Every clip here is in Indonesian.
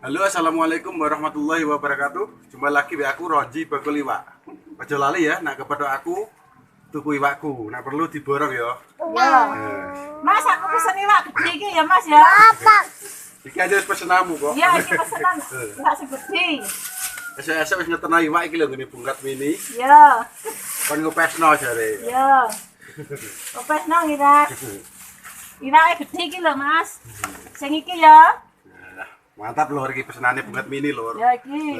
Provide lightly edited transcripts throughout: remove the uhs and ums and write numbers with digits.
Halo, assalamualaikum warahmatullahi wabarakatuh. Jumpa lagi be aku Roji bakul iwak. Aja lali ya, nak kepada aku tuku iwakku. Nak perlu diborong ya. Ya. Mas, aku pesen iwak gede iki ya, Mas ya. Iki aja wis pesenamu kok. Ya, iki pesenan iwak segede. Esuk-esuk wis ngetena iwak iki lho ngene bungkat mini. Ya. Kon ngopesno jare. Ya. Opes nang iwak. Iwake gede iki lho, Mas. Sing iki ya. Nah, mantap lho iki pesenane bungkat mini lho. Ya iki.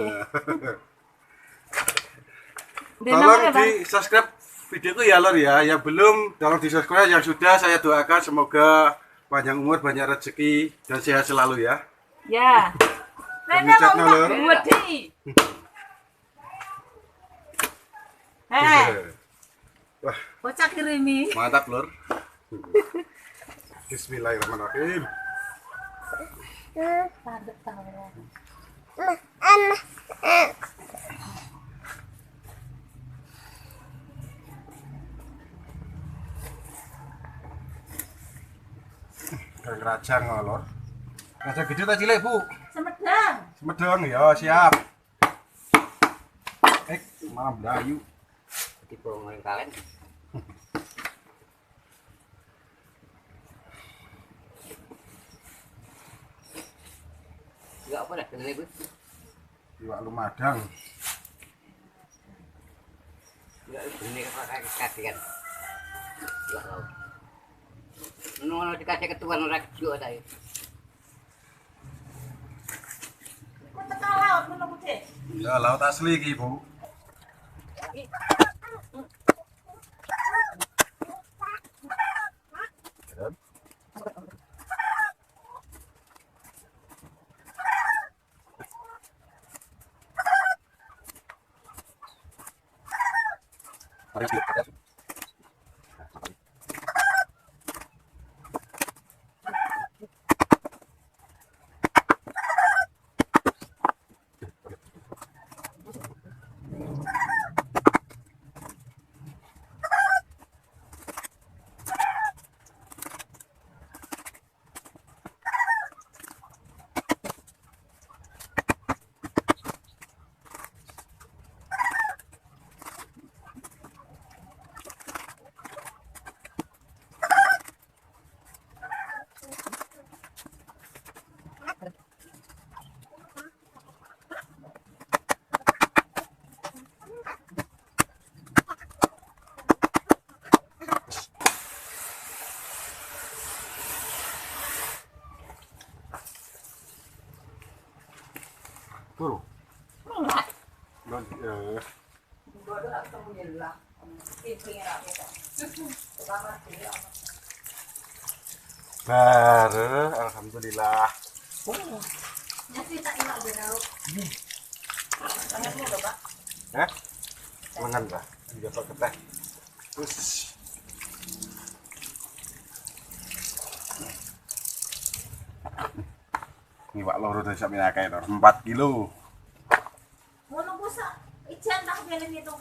Tolong di subscribe videoku ya lor ya. Yang belum tolong di subscribe, yang sudah saya doakan semoga panjang umur, banyak rezeki dan sehat selalu ya. Ya. Rene Pencet mau nolur. wedi. Wah, Bocah kirimi. mantap lor. Bismillahirrahmanirrahim. Pandek tahu. Dan kerajaan ngolor. Kerajaan gede tak cilik, Bu? Semedang. Semedang ya, siap. Malam Dayu. Di ngomongin kalian. Enggak apa dah dengan ibu. Iwak lumadang. Enggak ini pakai kaki kan. Enggak tahu. Nono dikasih ketuan orang juga tadi. Ku teka laut ngono ku, Dik. Ya, laut asli iki, Bu. Turu. Enggak. Alhamdulillah. Nyasi tak iwak jenau. Tanganmu lho, Pak. Lengan Pak. Juga pakai teh. Terus iwak loro dari sampe akeh 4 kilo. Ngono ku sak ijen tak kene itu.